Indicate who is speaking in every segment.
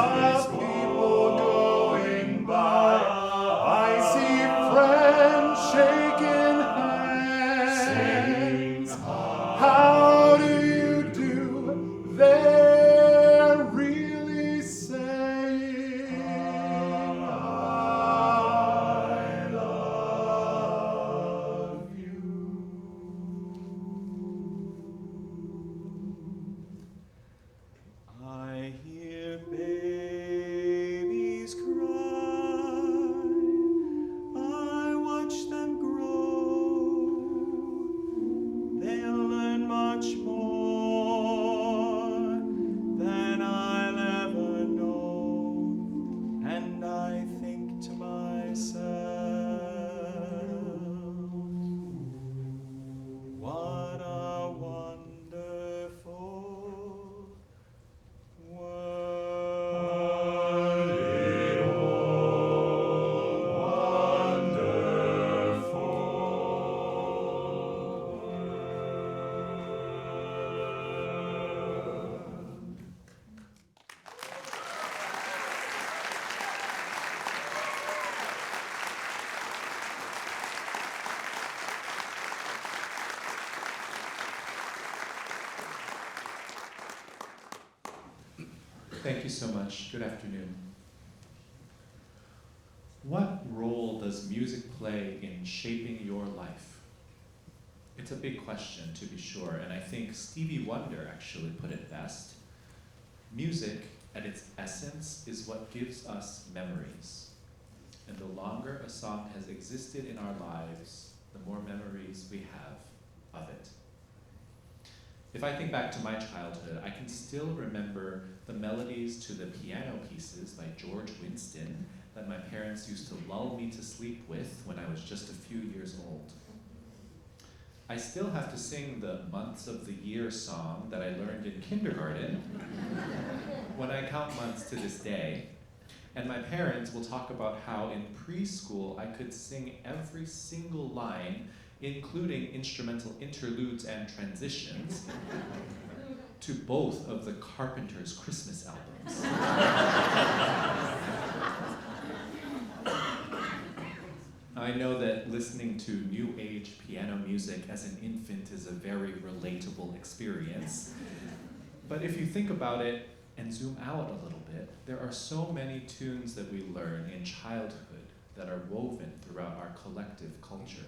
Speaker 1: of people going by. I see friends shaking hands. How do you do? They're really saying, I love you. I hear babies cry. I watch them grow. They'll learn much more than I'll ever know. And I think to myself, what a wonderful
Speaker 2: Thank you so much. Good afternoon. What role does music play in shaping your life? It's a big question, to be sure, and I think Stevie Wonder actually put it best. Music, at its essence, is what gives us memories. And the longer a song has existed in our lives, the more memories we have of it. If I think back to my childhood, I can still remember the melodies to the piano pieces by George Winston that my parents used to lull me to sleep with when I was just a few years old. I still have to sing the months of the year song that I learned in kindergarten when I count months to this day. And my parents will talk about how in preschool I could sing every single line, including instrumental interludes and transitions, to both of the Carpenters' Christmas albums. I know that listening to new age piano music as an infant is a very relatable experience. But if you think about it and zoom out a little bit, there are so many tunes that we learn in childhood that are woven throughout our collective culture.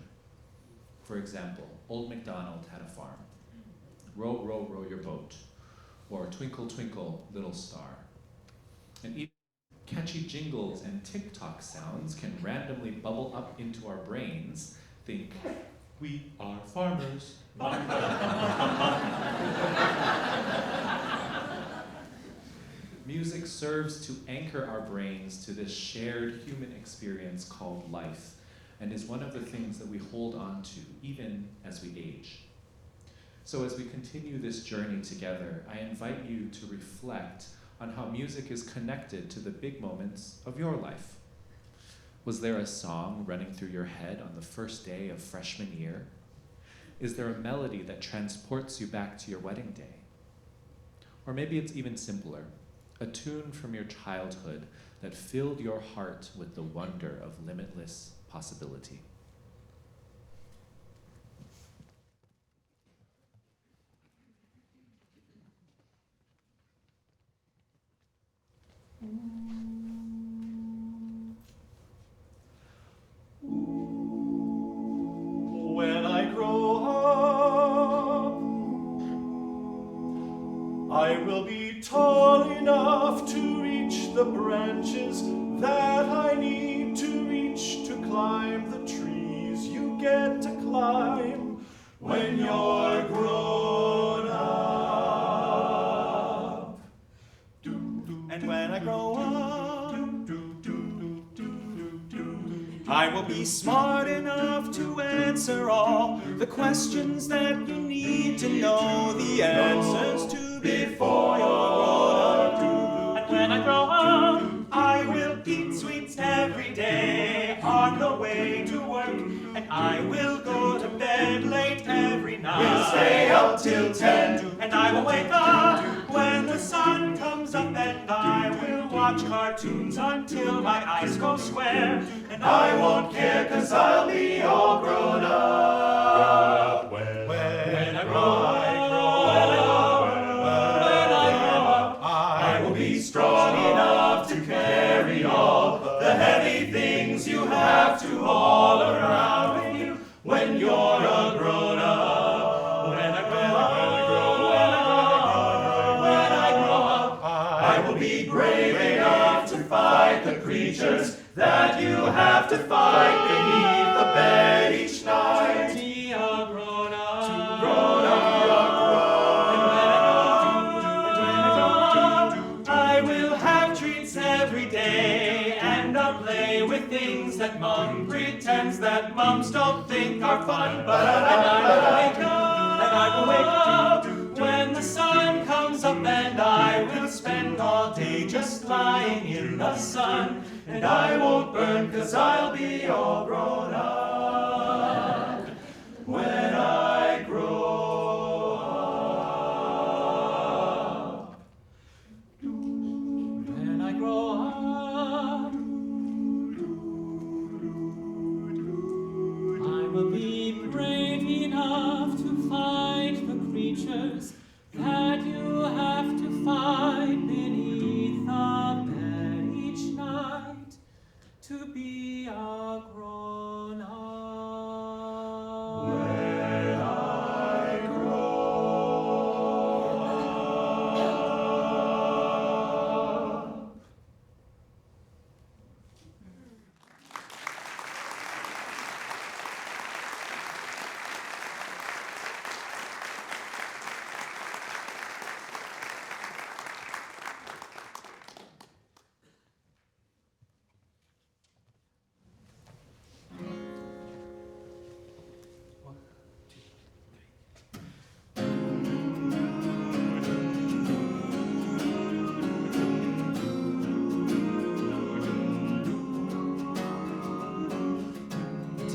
Speaker 2: For example, Old MacDonald Had a Farm, Row, Row, Row Your Boat, or Twinkle, Twinkle, Little Star. And even catchy jingles and TikTok sounds can randomly bubble up into our brains. Think, we are farmers. Music serves to anchor our brains to this shared human experience called life, and is one of the things that we hold on to even as we age. So as we continue this journey together, I invite you to reflect on how music is connected to the big moments of your life. Was there a song running through your head on the first day of freshman year? Is there a melody that transports you back to your wedding day? Or maybe it's even simpler, a tune from your childhood that filled your heart with the wonder of limitless possibility.
Speaker 1: When I grow up, I will be tall enough to reach the branches that I need to reach to climb the trees you get to climb when you're grown up. And when I grow up, I will be smart enough to answer all the questions that you need to know the answers to before you're grown up. And when I grow up, I will eat sweets every day on the way to work, and I will go to bed late every night. We'll stay up till 10, and I will wake up when the sun comes up, and I will watch watch cartoons until my eyes go square. And I won't care 'cause I'll be all grown up. When I grow up, I will be strong enough to carry all the heavy things you have to haul around with you when you're a grown up. When I grow up, I will be brave enough to fight the creatures that you have to fight beneath the bed each night. To be a grown up. To grown up. I will have treats every day, and I'll play with things that Mom pretends that mums don't think are fun. But I will wake up when the sun comes up, and I will spend all day just lying in the sun. And I won't burn 'cause I'll be all grown up when I grow up. When I grow up, I will be brave enough to fight the creatures that you have to fight beneath the bed each night. To be a grown up. When I grow up.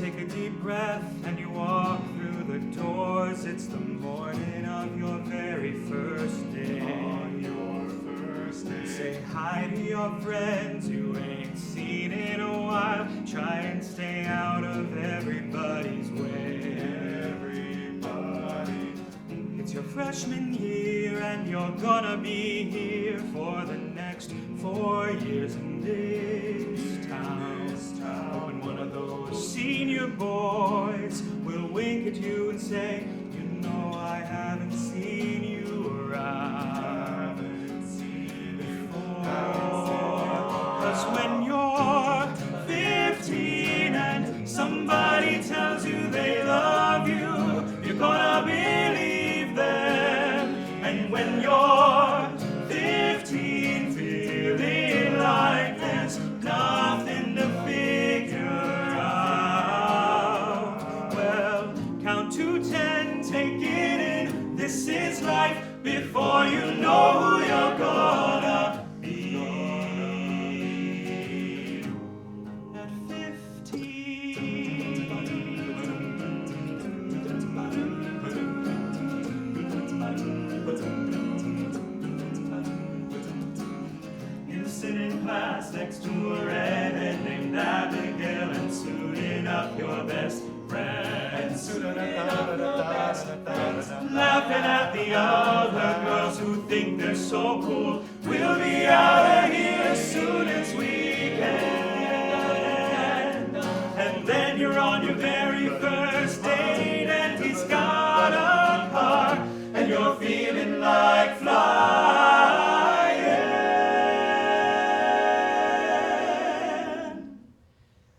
Speaker 1: Take a deep breath and you walk through the doors. It's the morning of your very first day. On your first day. Say hi to your friends you ain't seen in a while. Try and stay out of everybody's way. Everybody. It's your freshman year and you're gonna be here for the next 4 years in this town. When one of those senior boys will wink at you and say, you know I haven't seen you around before. 'Cause when you're 15 and somebody tells you they love you, you're gonna believe them. And when you're 15 feeling like there's nothing to figure out, well, count to 10, take it in, this is life, before you know who you're gonna be. At 15, you sit in class next to a redhead named Abigail and suiting up your best friend. Laughing at the other girls who think they're so cool. We'll be out of here as soon as we can. And then you're on your very first date and he's got a car and you're feeling like flying.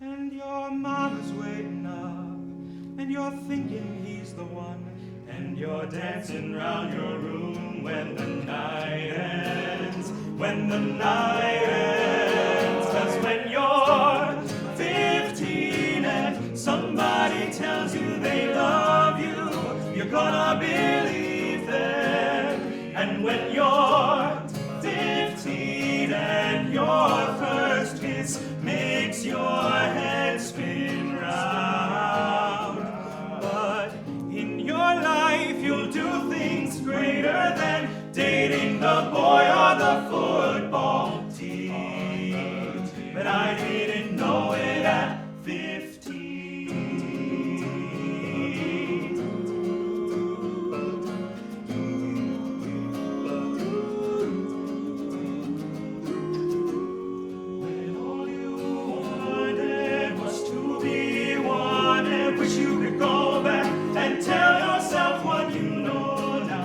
Speaker 1: And your mama's waiting up and you're thinking he's the one. And you're dancing round your room when the night ends. When the night ends. 'Cause when you're 15 and somebody tells you they love you, you're gonna believe them. And when you're 15 and your first kiss makes your head spin round, but in your life you'll do things greater than dating the boy on the football team. I didn't know it at 15. When all you wanted was to be wanted, wish you could go back and tell yourself what you know now.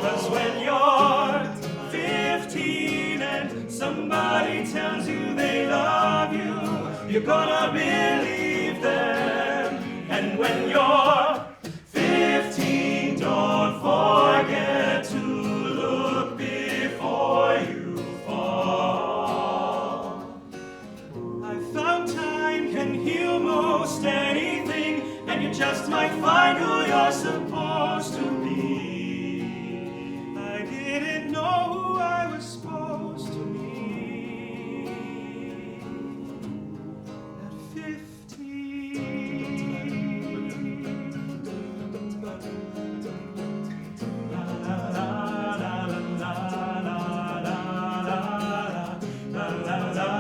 Speaker 1: 'Cause when you're 15 and somebody tells you they love you, you're gonna believe them. And when you're 15, don't forget to look before you fall. I found time can heal most anything, and you just might find who you're supposed to be. I didn't know who I was supposed to be at 15. La la la la la la la la la la la la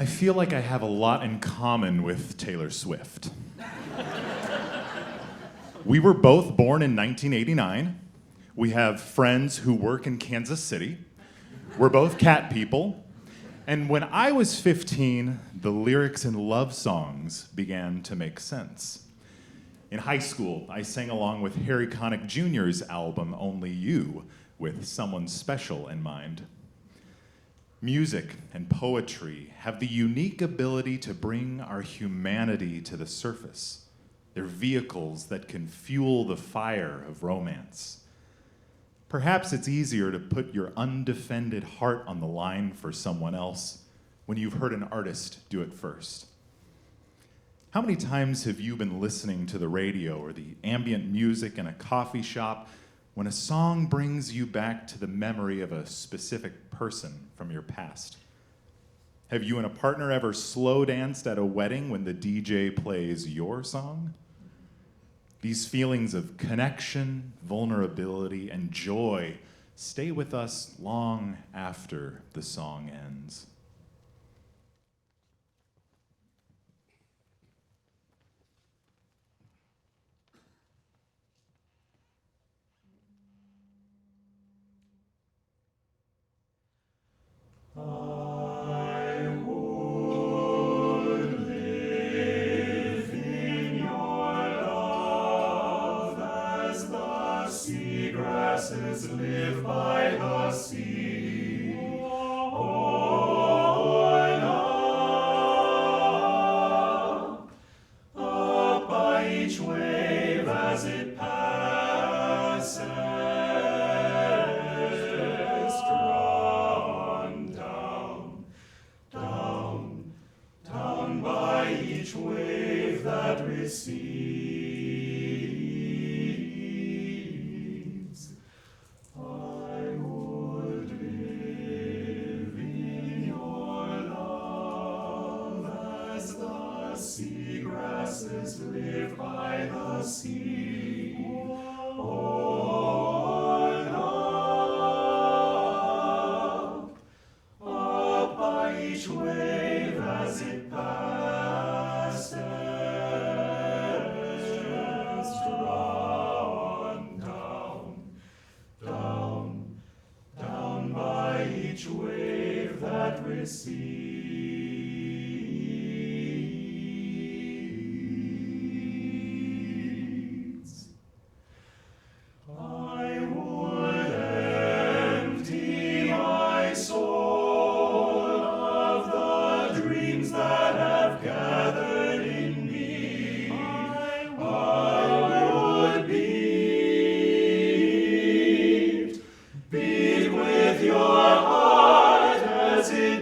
Speaker 3: I feel like I have a lot in common with Taylor Swift. We were both born in 1989. We have friends who work in Kansas City. We're both cat people. And when I was 15, the lyrics in love songs began to make sense. In high school, I sang along with Harry Connick Jr.'s album, Only You, with someone special in mind. Music and poetry have the unique ability to bring our humanity to the surface. They're vehicles that can fuel the fire of romance. Perhaps it's easier to put your undefended heart on the line for someone else when you've heard an artist do it first. How many times have you been listening to the radio or the ambient music in a coffee shop when a song brings you back to the memory of a specific person from your past? Have you and a partner ever slow danced at a wedding when the DJ plays your song? These feelings of connection, vulnerability, and joy stay with us long after the song ends. I would live in your love as the seagrasses live by the sea. Up by each wave as it passes. Wave that recedes, I would live in your love as the seagrasses live by the sea. Up by each wave as it passes. Each wave that recedes, I would empty my soul of the dreams that have gathered in me. I would beat with your heart as it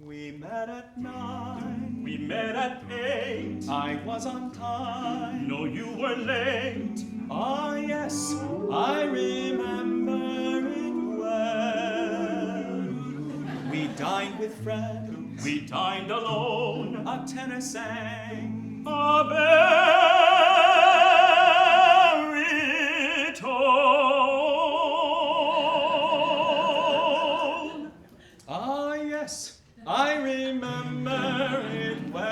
Speaker 1: We met at 9.
Speaker 4: We met at 8.
Speaker 1: I was on time.
Speaker 4: No, you were late.
Speaker 1: Ah, yes, I remember it well. We dined with friends.
Speaker 4: We dined alone.
Speaker 1: A tenor sang.
Speaker 4: A baritone.
Speaker 1: Ah, yes, I remember it well.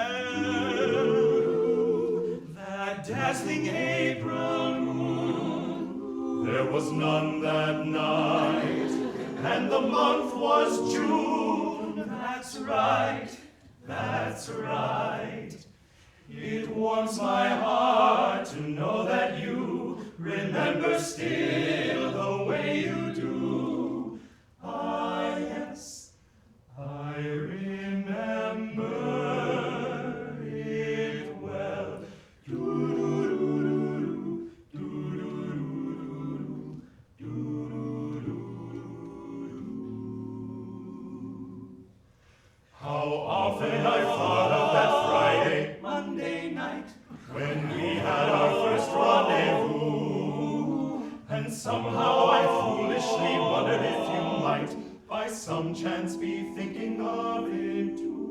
Speaker 1: That dazzling April moon,
Speaker 4: There was none that night, and the month was June.
Speaker 1: that's right, that's right.
Speaker 4: It warms my heart to know that you remember still the way you do. Ah, yes, I remember it well. Do-do-do-do-do, do-do-do-do-do, do-do-do-do-do. How often I thought of that Friday, Monday night, when we had our first rendezvous, and somehow I foolishly wondered if you might, by some chance, be thinking of it too.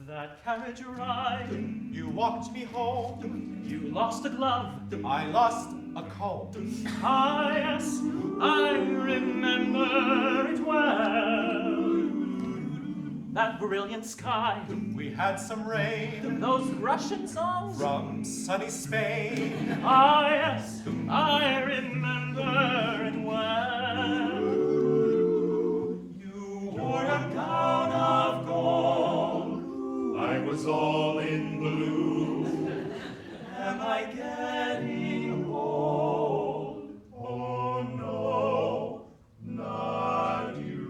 Speaker 1: That carriage ride,
Speaker 4: You walked me home,
Speaker 1: you lost a glove.
Speaker 4: I lost a comb.
Speaker 1: Ah, yes, I remember it well. That brilliant sky,
Speaker 4: We had some rain
Speaker 1: those Russian songs.
Speaker 4: from sunny Spain.
Speaker 1: Ah, yes, I remember it well.
Speaker 4: You wore a gown of gold, I was all in blue. Am I getting old? Oh no, not you.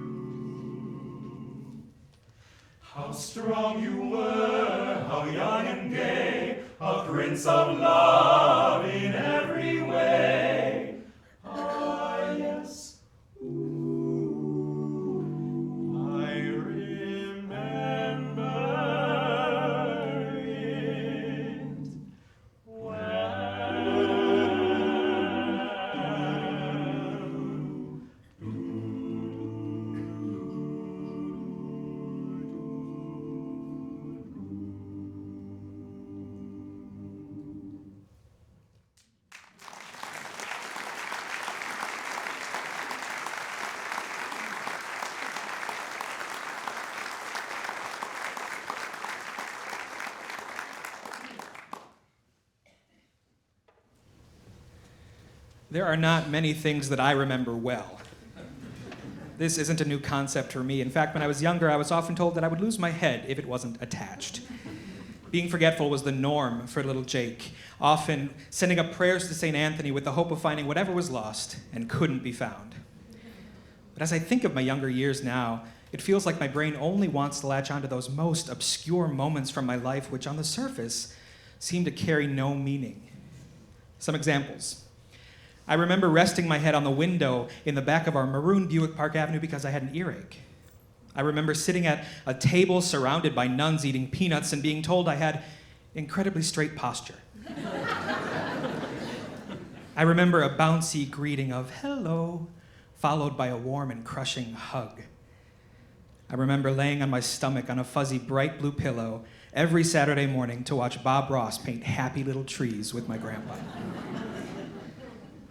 Speaker 4: How strong you were, how young and gay, a prince of love in every way. Ah, yes. I remember it well.
Speaker 5: There are not many things that I remember well. This isn't a new concept for me. In fact, when I was younger, I was often told that I would lose my head if it wasn't attached. Being forgetful was the norm for little Jake, often sending up prayers to St. Anthony with the hope of finding whatever was lost and couldn't be found. But as I think of my younger years now, it feels like my brain only wants to latch onto those most obscure moments from my life, which on the surface seem to carry no meaning. Some examples. I remember resting my head on the window in the back of our maroon Buick Park Avenue because I had an earache. I remember sitting at a table surrounded by nuns eating peanuts and being told I had incredibly straight posture. I remember a bouncy greeting of hello, followed by a warm and crushing hug. I remember laying on my stomach on a fuzzy bright blue pillow every Saturday morning to watch Bob Ross paint happy little trees with my grandpa.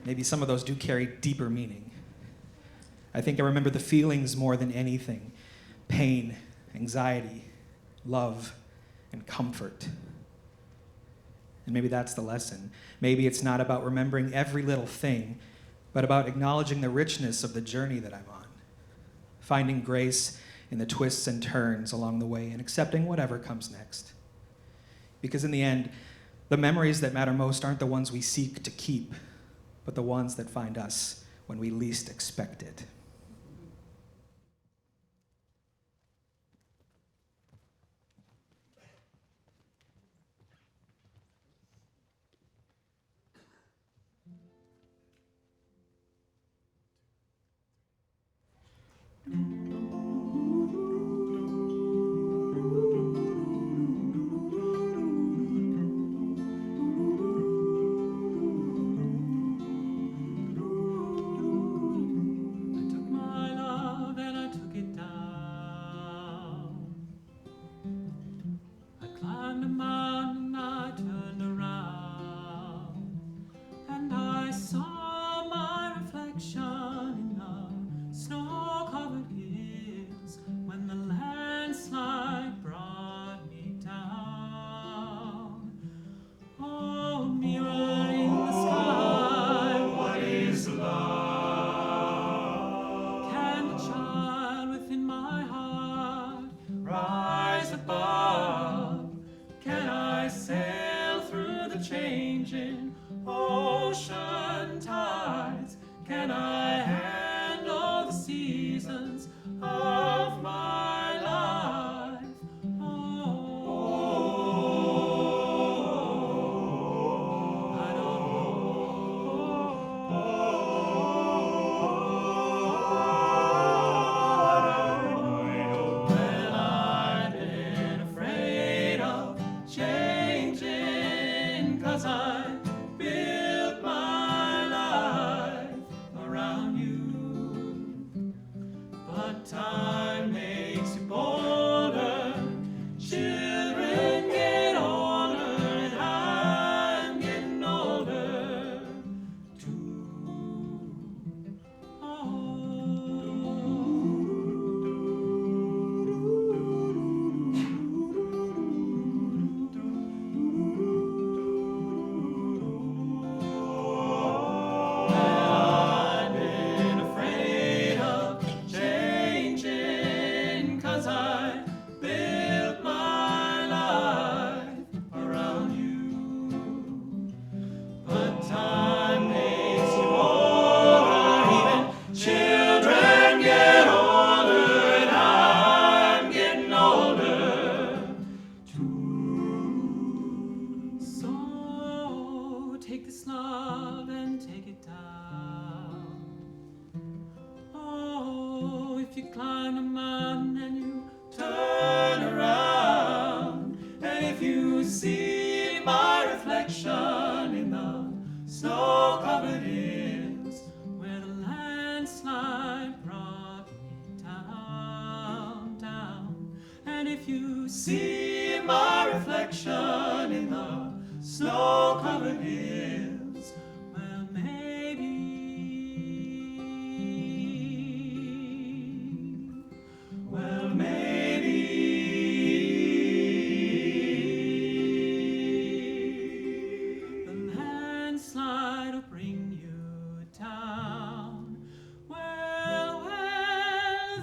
Speaker 5: Maybe some of those do carry deeper meaning. I think I remember the feelings more than anything. Pain, anxiety, love, and comfort. And maybe that's the lesson. Maybe it's not about remembering every little thing, but about acknowledging the richness of the journey that I'm on. Finding grace in the twists and turns along the way and accepting whatever comes next. Because in the end, the memories that matter most aren't the ones we seek to keep, but the ones that find us when we least expect it.
Speaker 4: the changing ocean tides? Can I handle the seasons of my life? Oh, I don't know. Well, I've been afraid of changing, 'cause I built my life around you. But time makes you bolder, children get older, and I'm getting older too. I've been afraid of changing, 'cause I built my life around you. But time makes you older, even children get older, and I'm getting older too. So take this love and take it down. Oh, if you climb a mountain and you turn around, and if you see my reflection in the snow-covered hills where the landslide brought me down, and if you see my reflection in the snow-covered hills, well, maybe the landslide will bring you down. Well,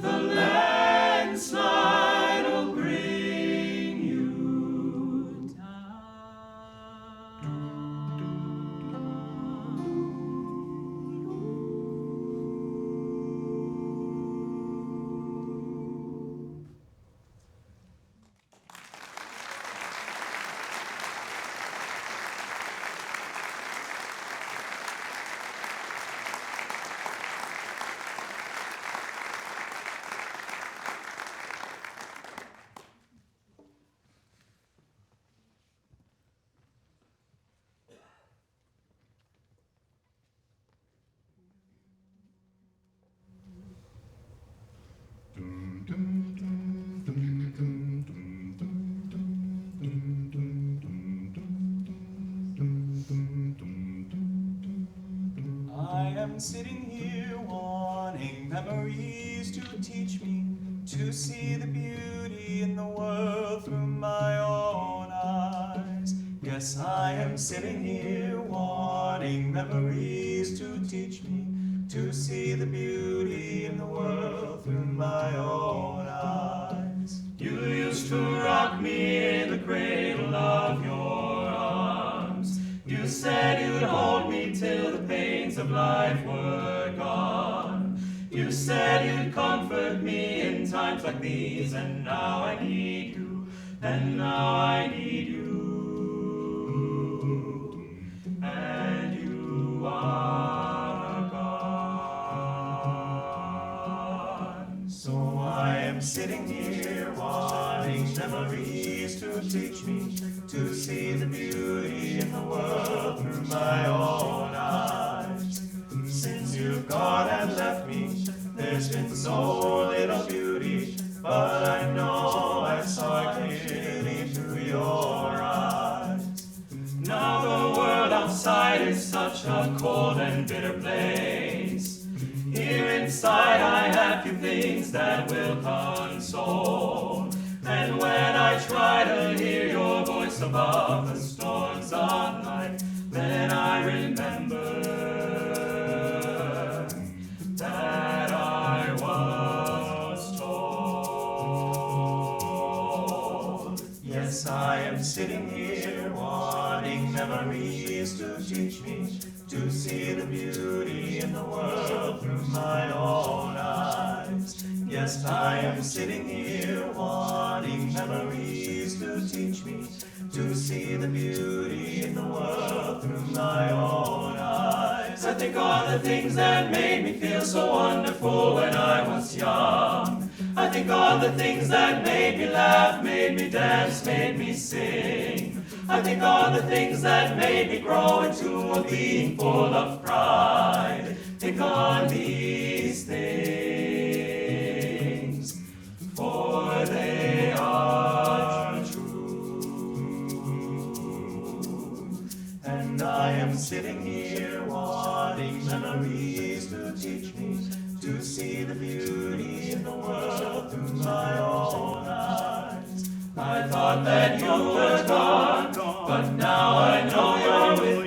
Speaker 4: the landslide will bring you
Speaker 1: I am sitting here wanting memories to teach me to see the beauty in the world through my own eyes. Yes, I am sitting here wanting memories to teach me to see the beauty in the world through my own eyes.
Speaker 4: You used to rock me in the cradle of your arms. You said you'd hold me till the pains of life were gone. You said you'd comfort me in times like these, and now I need you, and now I need you. And you are gone.
Speaker 1: So I am sitting here wanting memories to teach me to see the beauty in the world through my own eyes. Since you've gone and left me, there's been so little beauty, but I know I saw clearly through your eyes.
Speaker 4: Now the world outside is such a cold and bitter place. Here inside I have few things that will console. And when I try to hear your voice above the storms of life, then I remember that I was told.
Speaker 1: Yes, I am sitting here here wanting memories to teach me to see the beauty in the world through my own eyes. Yes, I am sitting here wanting memories to teach me to see the beauty in the world through my own eyes. I think on the things that made me feel so wonderful when I was young. I think on the things that made me laugh, made me dance, made me sing. I think on the things that made me grow into a being full of pride. Think on these things, for they are true. And I am sitting here wanting memories to teach me to see the beauty in the world through my own eyes. I thought that you were gone, but now I know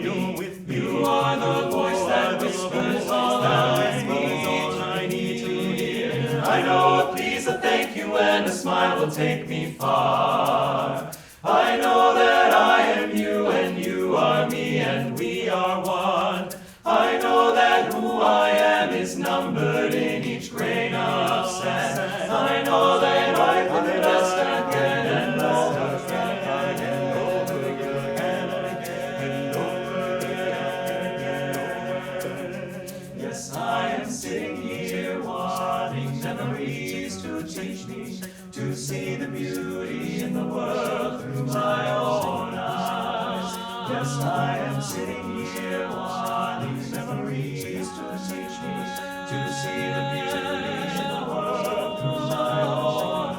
Speaker 1: you're with me. You are the voice that whispers all I need to hear. I know a please, a thank you, and a smile will take me far. I know that I am you, and you are me, and we are one. I know that who I am is numbered in each grain of sand. I know that I've been blessed again and over again. Yes, I am sitting here wanting memories to teach me to see the beauty in the world through my own eyes. Yes, I am sitting here wanting memories to teach me to see the beauty in the world through my own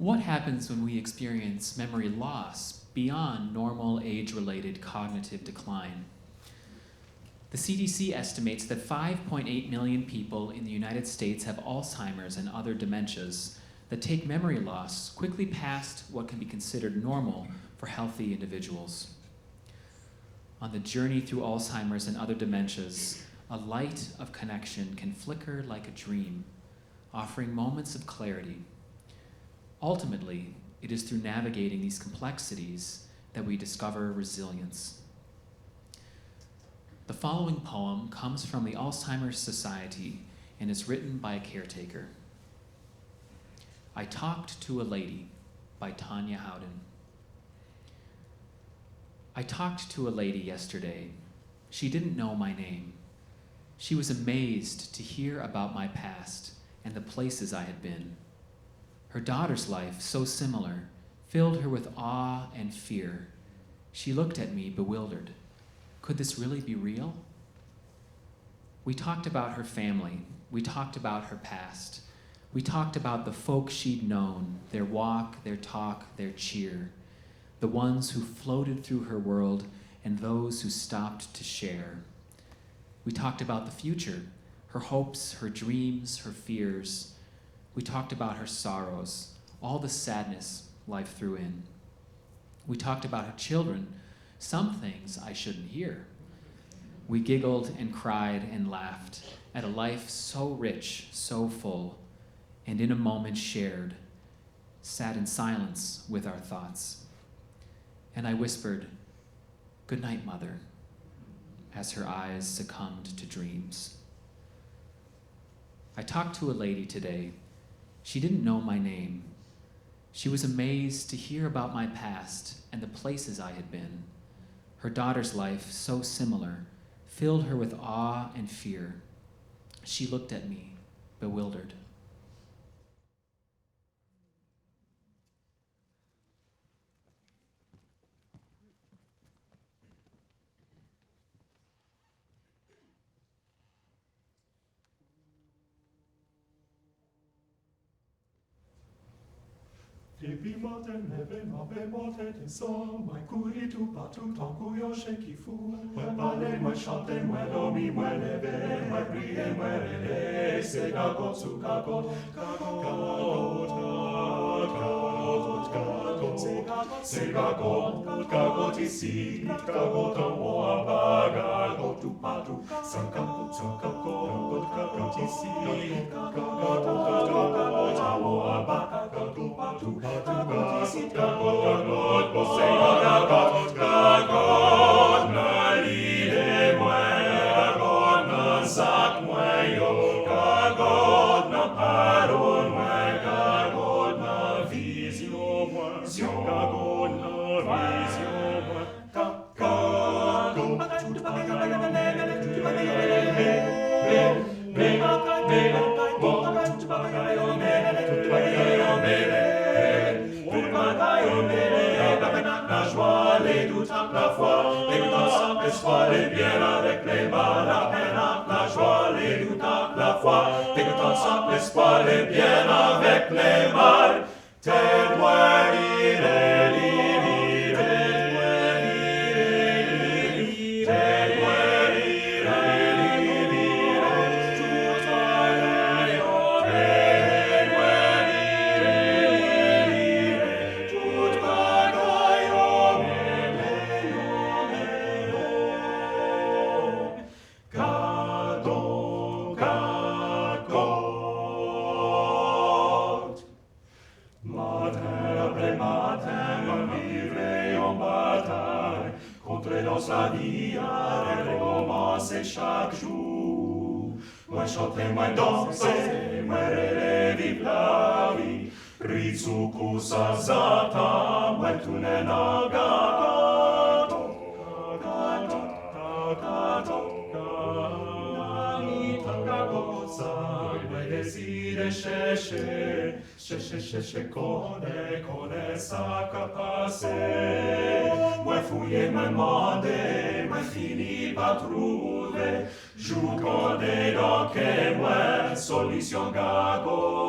Speaker 6: What happens when we experience memory loss beyond normal age-related cognitive decline? The CDC estimates that 5.8 million people in the United States have Alzheimer's and other dementias that take memory loss quickly past what can be considered normal for healthy individuals. On the journey through Alzheimer's and other dementias, a light of connection can flicker like a dream, offering moments of clarity. Ultimately, it is through navigating these complexities that we discover resilience. The following poem comes from the Alzheimer's Society and is written by a caretaker. I Talked to a Lady by Tanya Howden. I talked to a lady yesterday. She didn't know my name. She was amazed to hear about my past and the places I had been. Her daughter's life, so similar, filled her with awe and fear. She looked at me bewildered. Could this really be real? We talked about her family. We talked about her past. We talked about the folk she'd known, their walk, their talk, their cheer, the ones who floated through her world and those who stopped to share. We talked about the future, her hopes, her dreams, her fears. We talked about her sorrows, all the sadness life threw in. We talked about her children, some things I shouldn't hear. We giggled and cried and laughed at a life so rich, so full, and in a moment shared, sat in silence with our thoughts. And I whispered, "Good night, Mother," as her eyes succumbed to dreams. I talked to a lady today. She didn't know my name. She was amazed to hear about my past and the places I had been. Her daughter's life, so similar, filled her with awe and fear. She looked at me, bewildered.
Speaker 4: Depi maten neve mabe motet ensemble, mai curi tu patru tancu yo shekifu, mai bale, mai chante, mai domi, mai leve, mai prie, mai rele, se gagot su gagot, se gagot ici, gagot en moaba, gagot tu patru, sa gagot ici, gagot en moaba, gagot tu patru. La foi, dégoûtant l'espoir et bien avec les mains, la peine, la joie, les doutes, la foi, dégoûtant l'espoir et bien avec les mains, te la vie a recommencé chaque jour. Moi chanter, moi danser, moi rêver, vivre la vie. Ritsuku sazata, moi tourner na gato. Moi désire chercher, connaît sa capacité. Moi fouiller, moi demander, moi fini par trouver. Joue connaît donc et moi solution gago.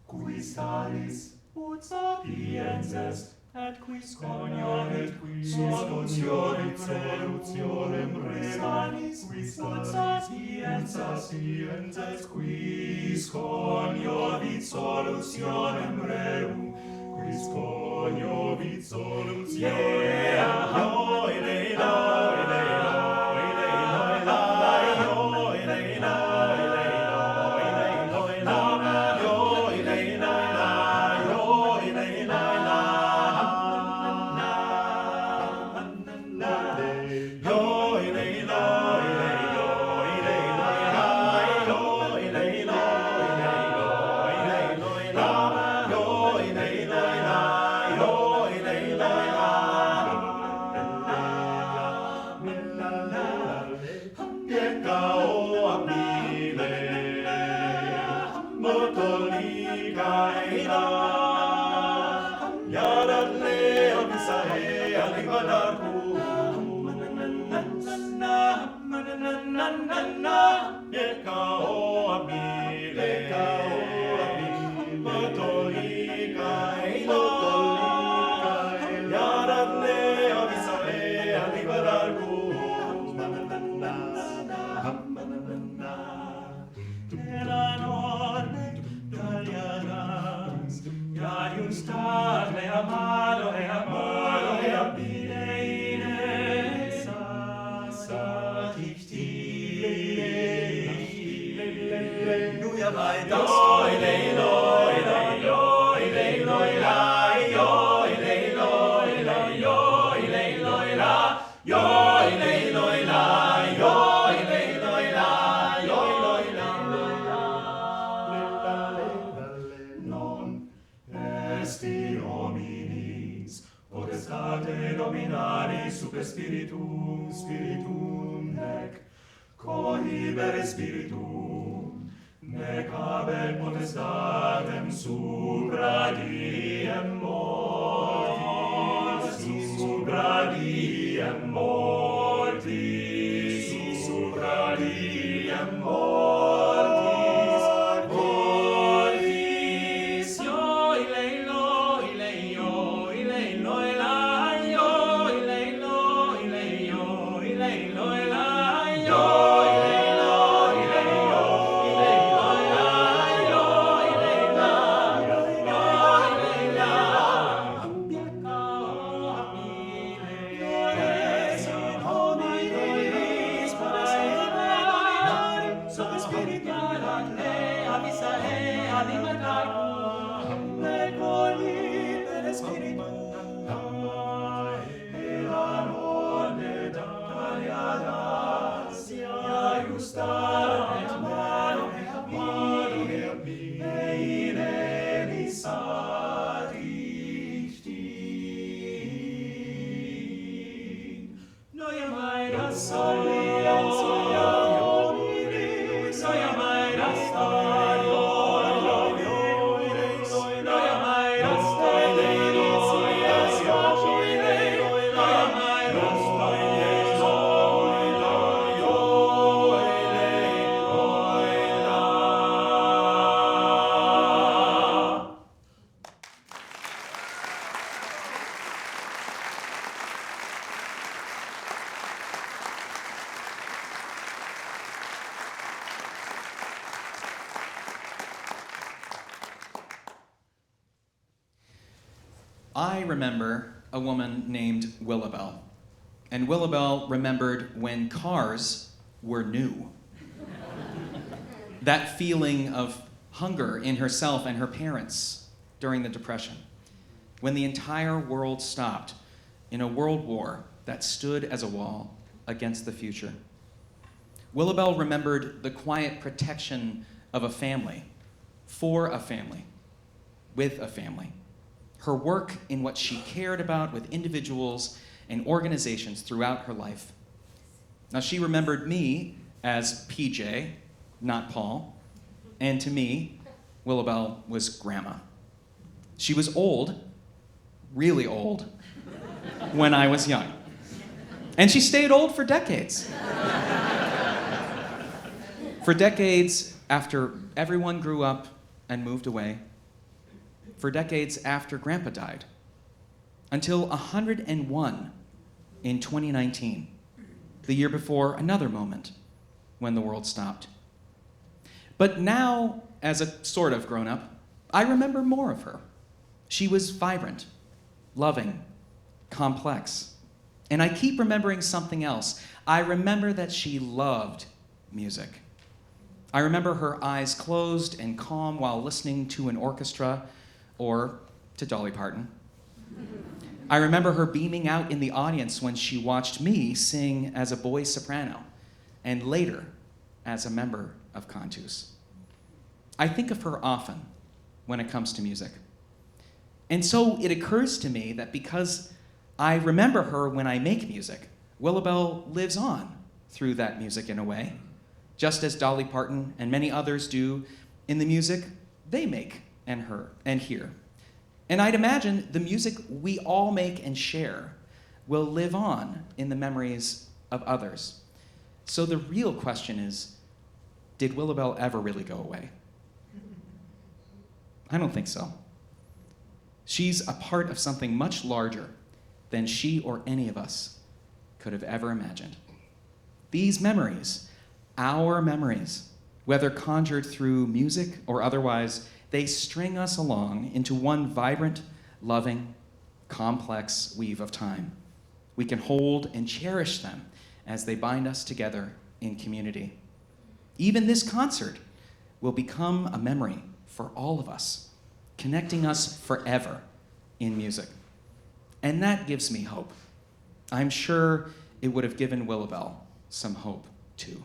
Speaker 4: Quis talis, ut sapiens est, et quis coniovit, solutionem quis talis, ut sapiens est, quis coniovit solutionem rerum, quis coniovit solutionem
Speaker 1: Yo,
Speaker 4: super spiritum nec cohibere spiritum, nec habet potestatem supra diem mortis, supra diem mortis, supra diem mortis, mortis. Yo, ileilo, ileio, ileilo, ilaio, ileilo, ileio, ileilo, ilaio, ileilo, ileio, ileilo, ilaio, ileilo, ileilo, ambienta miles in homines paedae, sub spirituale avisa e alimentarcum, me coli per spiritum, e la nonne taliada, sia justa et mano mi, e in elis adichtin. Noia Maria Solientia Hominis, Noia Maria Stadio Hominis, Noia Maria Stadio Hominis, Noia Maria Stadio Hominis.
Speaker 5: I remember a woman named Willabelle, and Willabelle remembered when cars were new. That feeling of hunger in herself and her parents during the Depression, when the entire world stopped in a world war that stood as a wall against the future. Willabelle remembered the quiet protection of a family, for a family, with a family. Her work in what she cared about with individuals and organizations throughout her life. Now, she remembered me as PJ, not Paul, and to me, Willabelle was grandma. She was old, really old, when I was young. And she stayed old for decades. For decades after everyone grew up and moved away, for decades after Grandpa died, until 101 in 2019, the year before another moment when the world stopped. But now, as a sort of grown-up, I remember more of her. She was vibrant, loving, complex. And I keep remembering something else. I remember that she loved music. I remember her eyes closed and calm while listening to an orchestra or to Dolly Parton. I remember her beaming out in the audience when she watched me sing as a boy soprano, and later as a member of Cantus. I think of her often when it comes to music. And so it occurs to me that because I remember her when I make music, Willabelle lives on through that music in a way, just as Dolly Parton and many others do in the music they make and hear. And I'd imagine the music we all make and share will live on in the memories of others. So the real question is, did Willabelle ever really go away? I don't think so. She's a part of something much larger than she or any of us could have ever imagined. These memories, our memories, whether conjured through music or otherwise, they string us along into one vibrant, loving, complex weave of time. We can hold and cherish them as they bind us together in community. Even this concert will become a memory for all of us, connecting us forever in music. And that gives me hope. I'm sure it would have given Willabelle some hope, too.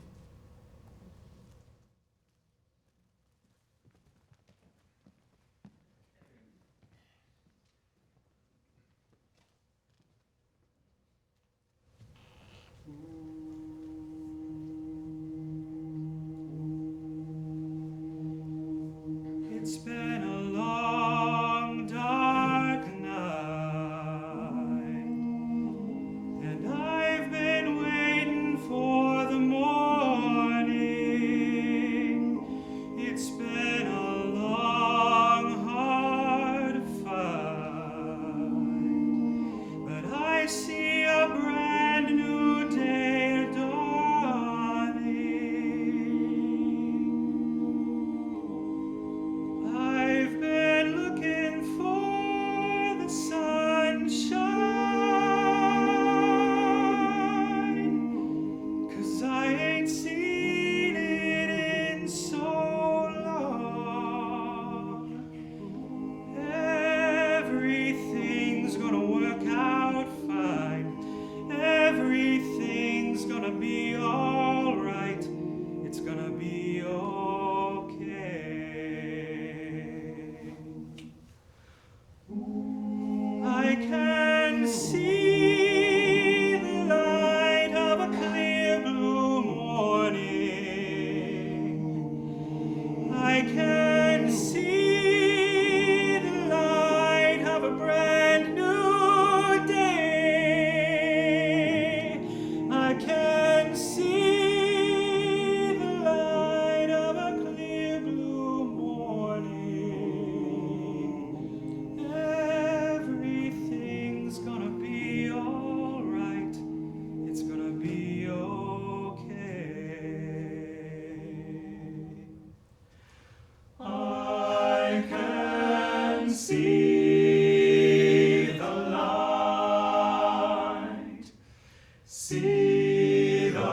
Speaker 4: See the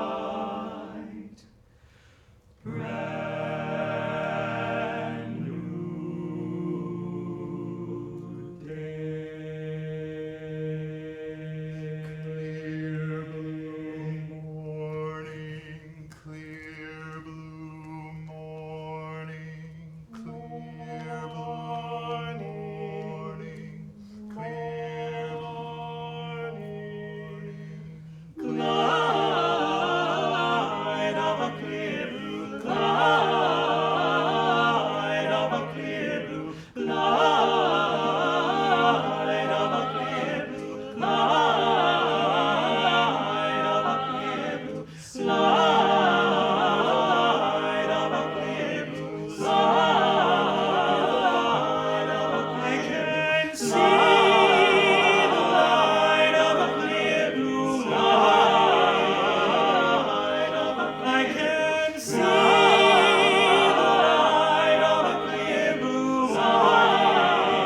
Speaker 4: light, brand new day.
Speaker 3: Clear blue morning, clear blue morning, clear morning.
Speaker 4: Light of a clear blue, light of a clear blue, light of a clear blue, light of a clear blue, light of a clear blue, light of a I can see the light of a clear blue, light of a I can see the light of a clear blue, light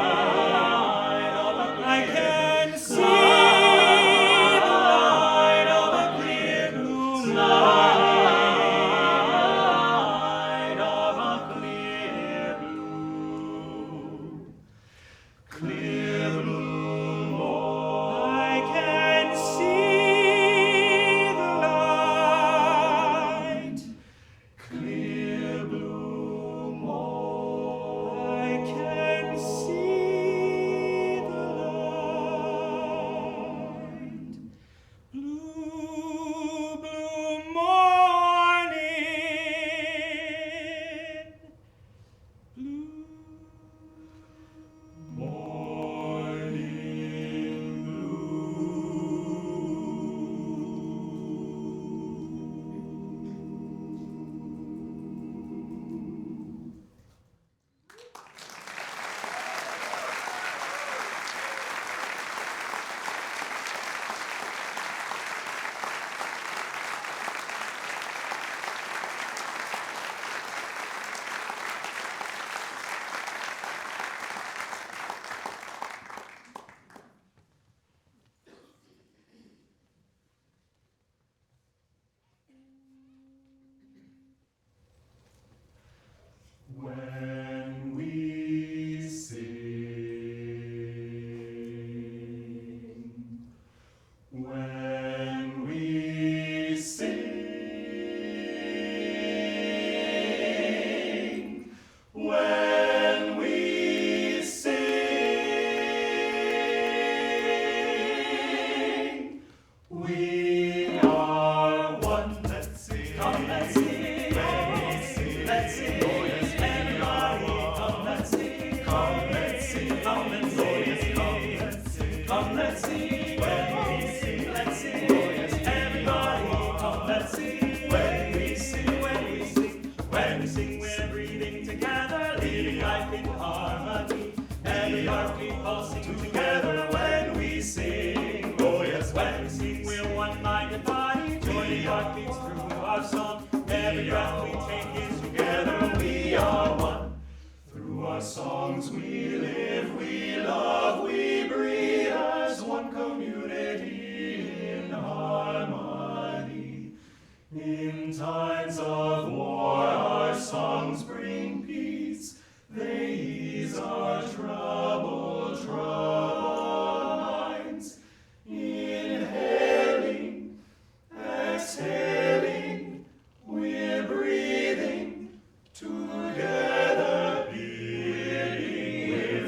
Speaker 4: of a I can see the light of a clear blue, light of a clear blue. Clear blue morning. I can see the light. Clear blue morning. I can see the light. Blue, blue morning. Blue. Morning When we sing, when we sing, when we sing, we are one. Let's sing. Come, let's sing. Let's sing. Oh yes, everybody. Come, let's sing. Come, let's sing. Come, let's sing. Oh yes, come, let's sing. Come, let's sing. When we sing, let's sing. Oh yes, everybody. Come, let's sing. When we sing, when we sing, when we sing, we're breathing together, living life in harmony. Every heartbeat pulsing together when we sing. Oh yes, when we sing, we're one minded body. Join the heartbeats through our song. Every breath we take is together. We are one. Through our songs we live, we love, we breathe as one community in harmony. In times of war, our songs bring peace. They ease our troubled minds. Inhaling, exhaling, we're breathing together, beating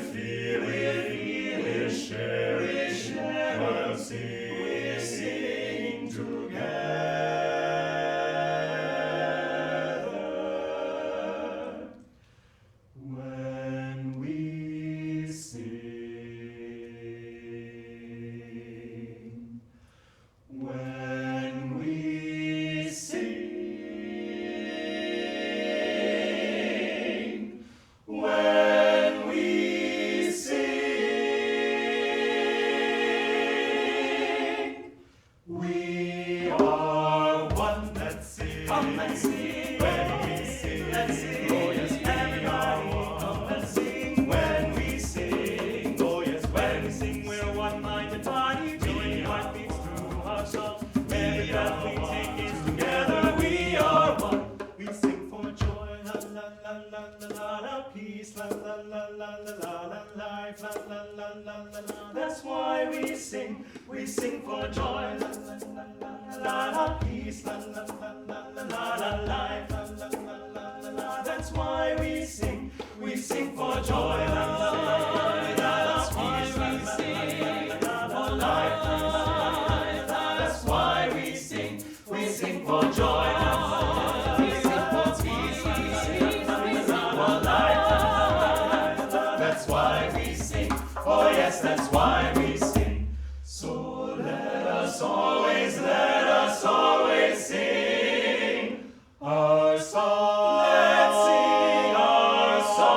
Speaker 4: life, la la la la la la. That's why we sing for joy, la la la la la la. Peace, la la la la la la la. Life, la la la la la la. That's why we sing for joy, la la la la. That's why we sing for life, la la la la. That's why we sing for joy, la la la la. Oh yes, that's why we sing. So let us always sing our song. Let's sing our songs.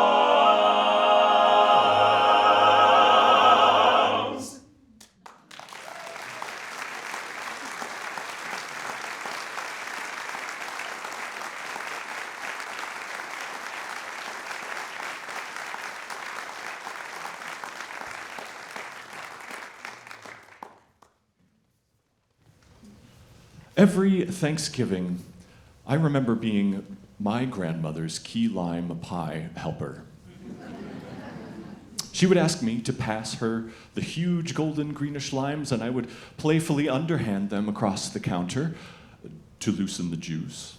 Speaker 7: Every Thanksgiving, I remember being my grandmother's key lime pie helper. She would ask me to pass her the huge golden greenish limes, and I would playfully underhand them across the counter to loosen the juice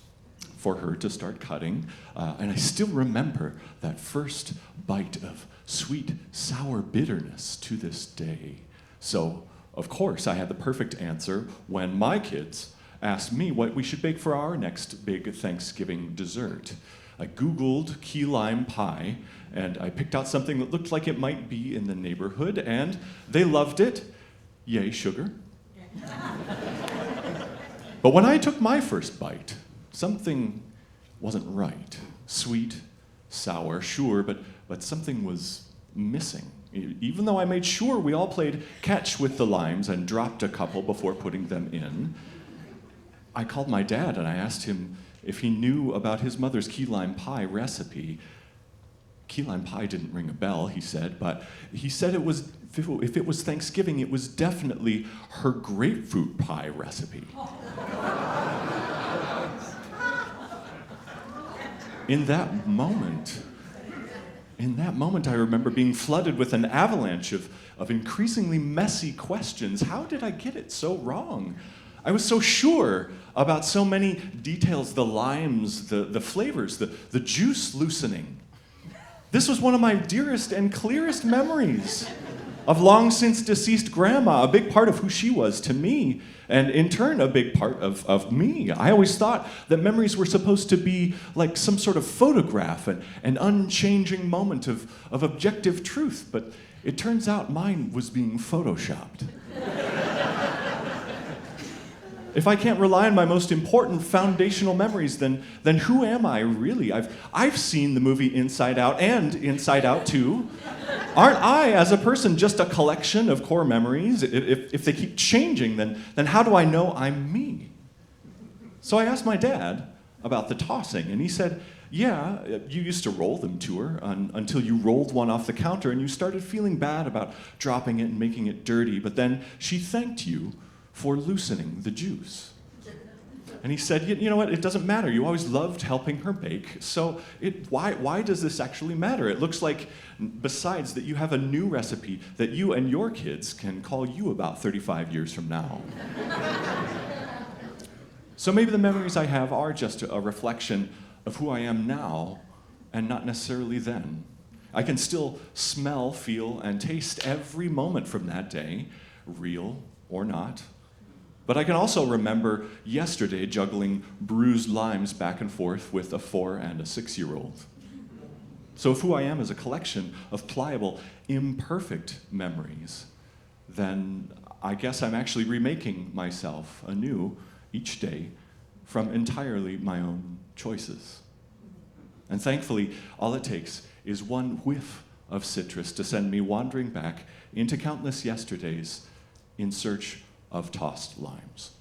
Speaker 7: for her to start cutting. And I still remember that first bite of sweet, sour bitterness to this day. So, of course, I had the perfect answer when my kids asked me what we should bake for our next big Thanksgiving dessert. I Googled key lime pie, and I picked out something that looked like it might be in the neighborhood, and they loved it. Yay, sugar. But when I took my first bite, something wasn't right. Sweet, sour, sure, but something was missing. Even though I made sure we all played catch with the limes and dropped a couple before putting them in, I called my dad and I asked him if he knew about his mother's key lime pie recipe. Key lime pie didn't ring a bell, he said, but he said if it was Thanksgiving, it was definitely her grapefruit pie recipe. In that moment, I remember being flooded with an avalanche of increasingly messy questions. How did I get it so wrong? I was so sure about so many details, the limes, the flavors, the juice loosening. This was one of my dearest and clearest memories of long since deceased grandma, a big part of who she was to me, and in turn, a big part of me. I always thought that memories were supposed to be like some sort of photograph, an unchanging moment of objective truth, but it turns out mine was being photoshopped. If I can't rely on my most important foundational memories, then who am I really? I've seen the movie Inside Out and Inside Out 2. Aren't I, as a person, just a collection of core memories? If they keep changing, then how do I know I'm me? So I asked my dad about the tossing, and he said, yeah, you used to roll them to her until you rolled one off the counter and you started feeling bad about dropping it and making it dirty, but then she thanked you for loosening the juice. And he said, you know what, it doesn't matter. You always loved helping her bake, so why does this actually matter? It looks like, besides that you have a new recipe that you and your kids can call you about 35 years from now. So maybe the memories I have are just a reflection of who I am now and not necessarily then. I can still smell, feel, and taste every moment from that day, real or not. But I can also remember yesterday juggling bruised limes back and forth with a 4- and a 6-year-old. So if who I am is a collection of pliable, imperfect memories, then I guess I'm actually remaking myself anew each day from entirely my own choices. And thankfully, all it takes is one whiff of citrus to send me wandering back into countless yesterdays in search of tossed limes.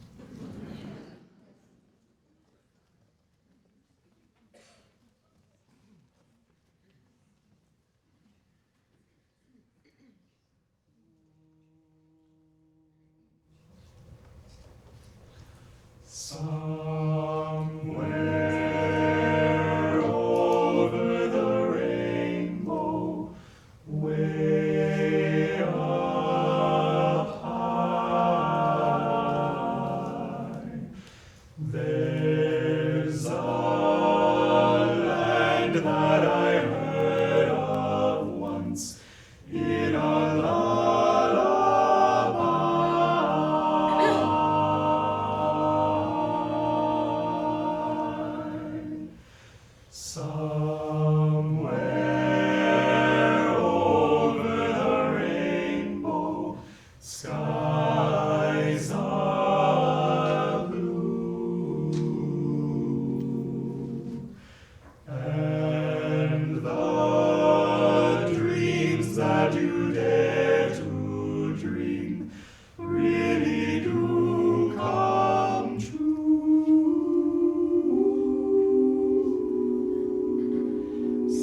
Speaker 4: Somewhere over the rainbow, way what you dare to dream really do come true.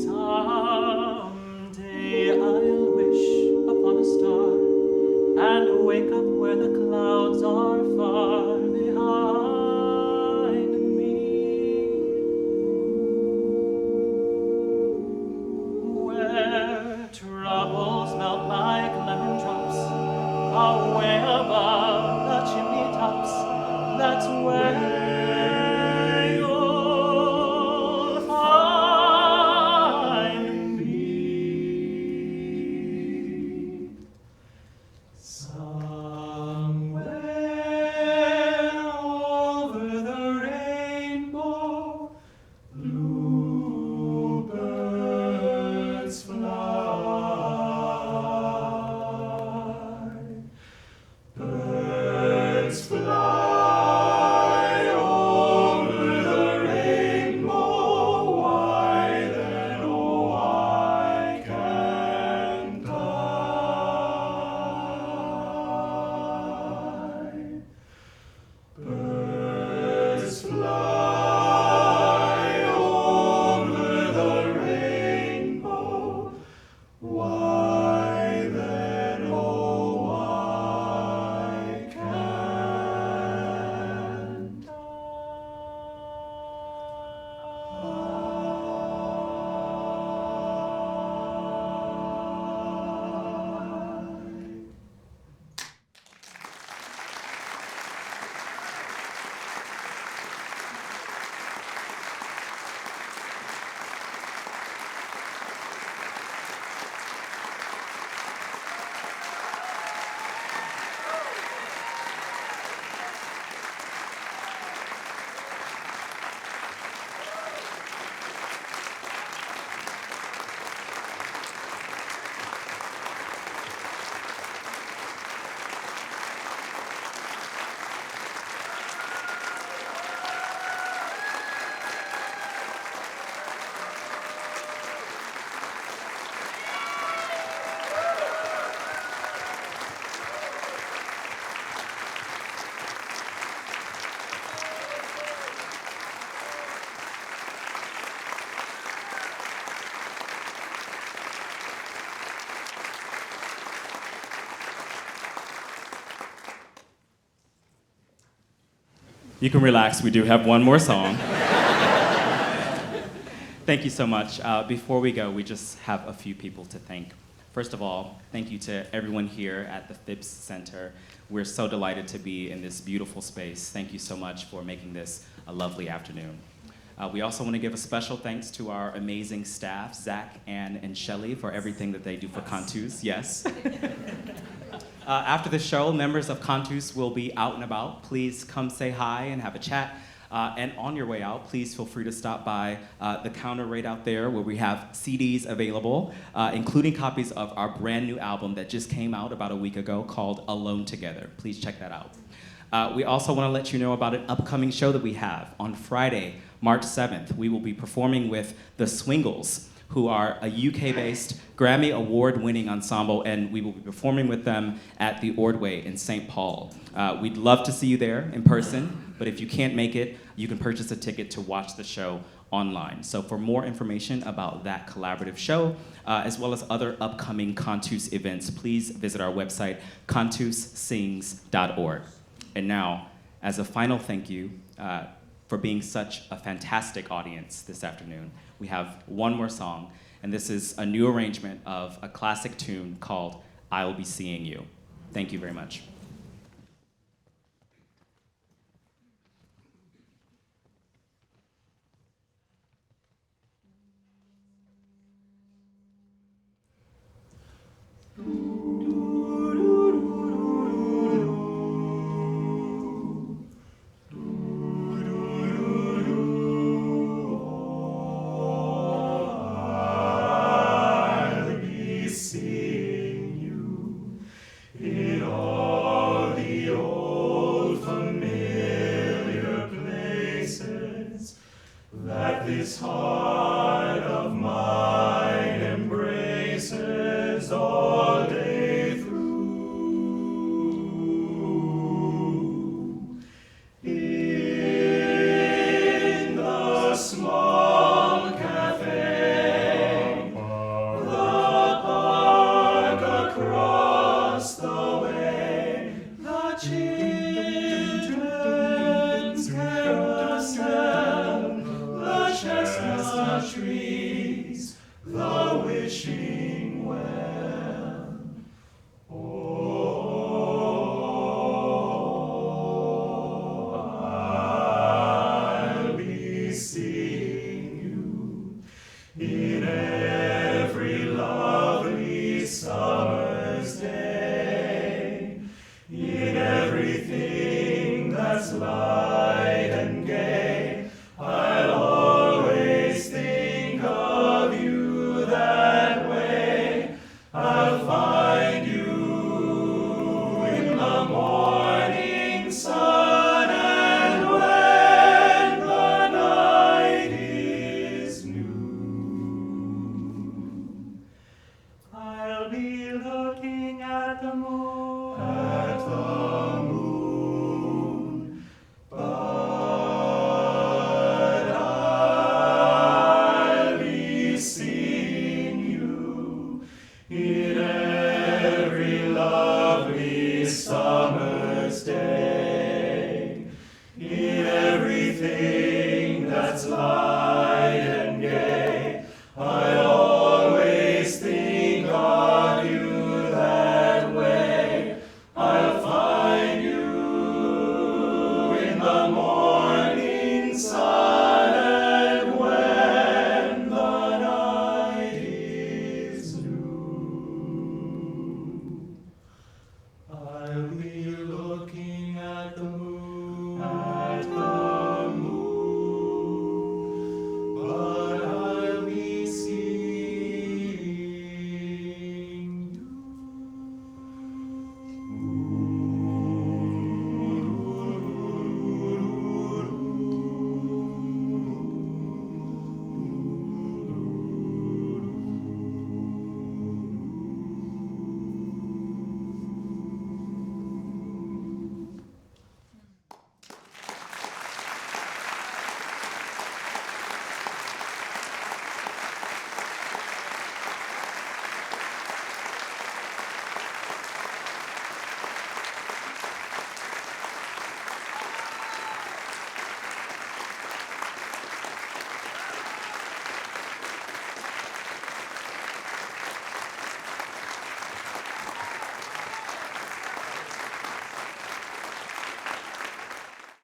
Speaker 1: Someday I'll wish upon a star and wake up where the clouds are far behind me, where troubles melt like lemon drops away above the chimney tops. That's where you'll find me. Somewhere over the rainbow, bluebirds fly. Birds fly over the rainbow. Why then, oh, I can't I? Birds fly over the rainbow. Why then, oh, why can't
Speaker 8: You can relax, we do have one more song. Thank you so much. Before we go, we just have a few people to thank. First of all, thank you to everyone here at the Phipps Center. We're so delighted to be in this beautiful space. Thank you so much for making this a lovely afternoon. We also want to give a special thanks to our amazing staff, Zach, Ann, and Shelley, for everything that they do for Cantus. Yes. After the show, members of Cantus will be out and about. Please come say hi and have a chat. And on your way out, please feel free to stop by the counter right out there where we have CDs available, including copies of our brand new album that just came out about a week ago called Alone Together. Please check that out. We also want to let you know about an upcoming show that we have. On Friday, March 7th, we will be performing with the Swingles, who are a UK-based Grammy Award-winning ensemble, and we will be performing with them at the Ordway in St. Paul. We'd love to see you there in person, but if you can't make it, you can purchase a ticket to watch the show online. So for more information about that collaborative show, as well as other upcoming Cantus events, please visit our website, cantussings.org. And now, as a final thank you for being such a fantastic audience this afternoon, we have one more song, and this is a new arrangement of a classic tune called I'll Be Seeing You. Thank you very much.
Speaker 4: This heart of mine embraces all. looking at the moon. At the moon. But I'll be seeing you in every lovely summer's day.